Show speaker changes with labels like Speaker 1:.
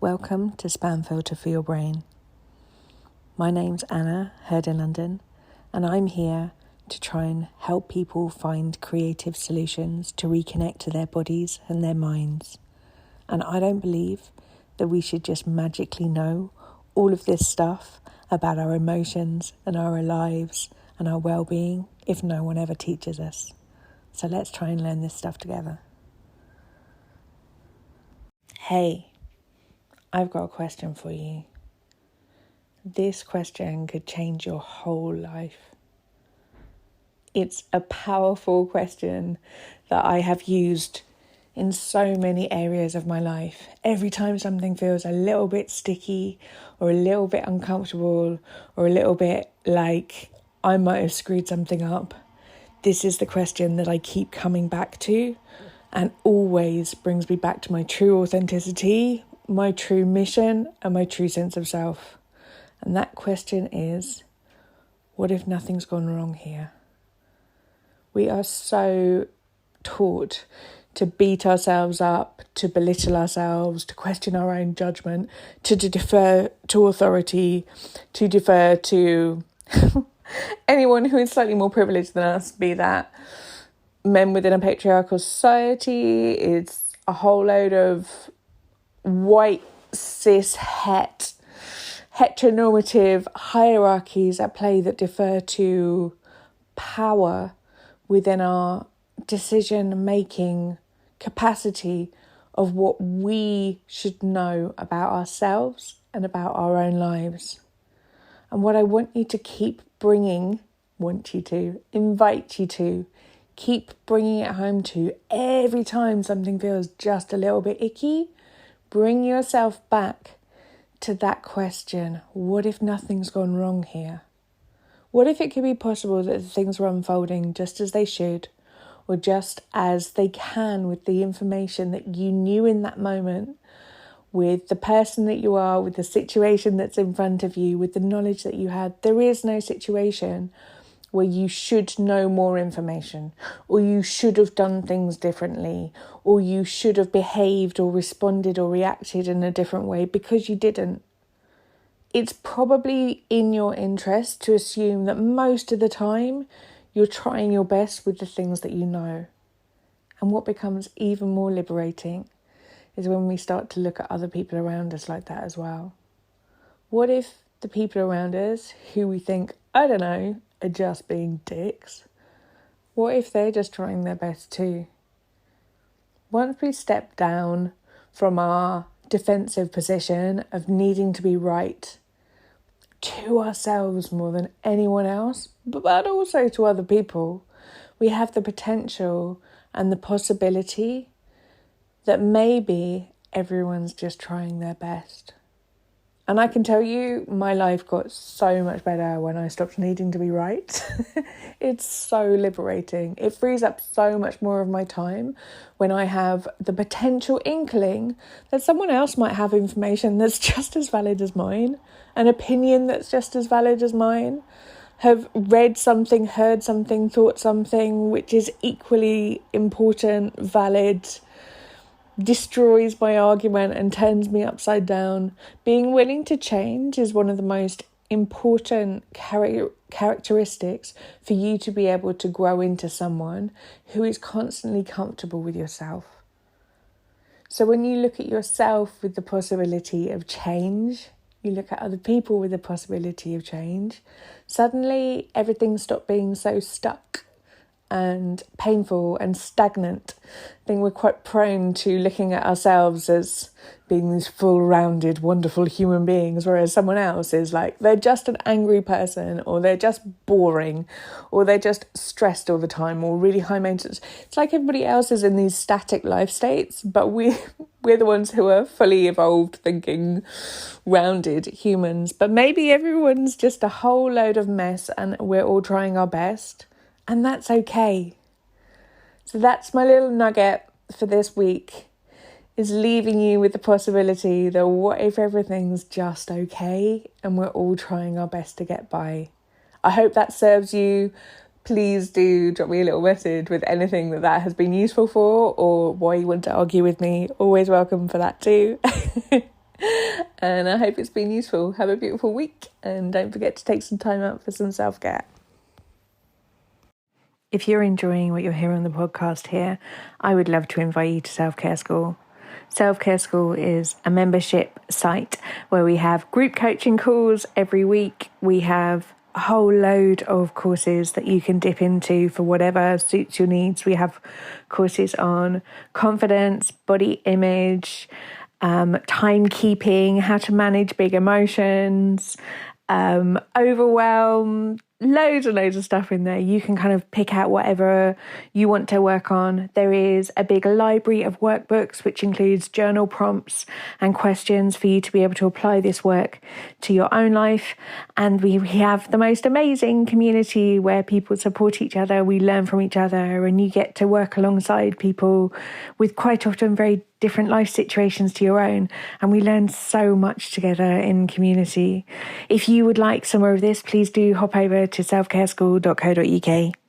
Speaker 1: Welcome to Spam Filter for Your Brain. My name's Anna, heard in London, and I'm here to try and help people find creative solutions to reconnect to their bodies and their minds. And I don't believe that we should just magically know all of this stuff about our emotions and our lives and our well-being if no one ever teaches us. So let's try and learn this stuff together. Hey, I've got a question for you. This question could change your whole life. It's a powerful question that I have used in so many areas of my life. Every time something feels a little bit sticky or a little bit uncomfortable or a little bit like I might have screwed something up, this is the question that I keep coming back to and always brings me back to my true authenticity, my true mission, and my true sense of self. And that question is, what if nothing's gone wrong here? We are so taught to beat ourselves up, to belittle ourselves, to question our own judgment, to defer to authority, to defer to anyone who is slightly more privileged than us, be that men within a patriarchal society. It's a whole load of white, cis, heteronormative hierarchies at play that defer to power within our decision-making capacity of what we should know about ourselves and about our own lives. And what I want you to keep invite you to, keep bringing it home to every time something feels just a little bit icky, bring yourself back to that question, what if nothing's gone wrong here? What if it could be possible that things are unfolding just as they should, or just as they can with the information that you knew in that moment, with the person that you are, with the situation that's in front of you, with the knowledge that you had? There is no situation where you should know more information, or you should have done things differently, or you should have behaved or responded or reacted in a different way, because you didn't. It's probably in your interest to assume that most of the time you're trying your best with the things that you know. And what becomes even more liberating is when we start to look at other people around us like that as well. What if the people around us who we think, I don't know, are just being dicks? What if they're just trying their best too? Once we step down from our defensive position of needing to be right to ourselves more than anyone else, but also to other people, we have the potential and the possibility that maybe everyone's just trying their best. And I can tell you, my life got so much better when I stopped needing to be right. It's so liberating. It frees up so much more of my time when I have the potential inkling that someone else might have information that's just as valid as mine, an opinion that's just as valid as mine, have read something, heard something, thought something which is equally important, valid, destroys my argument and turns me upside down. Being willing to change is one of the most important characteristics for you to be able to grow into someone who is constantly comfortable with yourself. So when you look at yourself with the possibility of change, you look at other people with the possibility of change, suddenly everything stopped being so stuck and painful and stagnant. I think we're quite prone to looking at ourselves as being these full-rounded, wonderful human beings, whereas someone else is like, they're just an angry person, or they're just boring, or they're just stressed all the time, or really high maintenance. It's like everybody else is in these static life states, but we're the ones who are fully evolved, thinking, rounded humans. But maybe everyone's just a whole load of mess, and we're all trying our best. And that's okay. So that's my little nugget for this week, is leaving you with the possibility that what if everything's just okay and we're all trying our best to get by. I hope that serves you. Please do drop me a little message with anything that has been useful for, or why you want to argue with me. Always welcome for that too. And I hope it's been useful. Have a beautiful week, and don't forget to take some time out for some self-care. If you're enjoying what you're hearing on the podcast here, I would love to invite you to Self-Care School. Self-Care School is a membership site where we have group coaching calls every week. We have a whole load of courses that you can dip into for whatever suits your needs. We have courses on confidence, body image, timekeeping, how to manage big emotions, overwhelm, loads and loads of stuff in there. You can kind of pick out whatever you want to work on. There is a big library of workbooks, which includes journal prompts and questions for you to be able to apply this work to your own life. And we have the most amazing community where people support each other, we learn from each other, and you get to work alongside people with quite often very different life situations to your own, and we learn so much together in community. If you would like some more of this, please do hop over to selfcareschool.co.uk.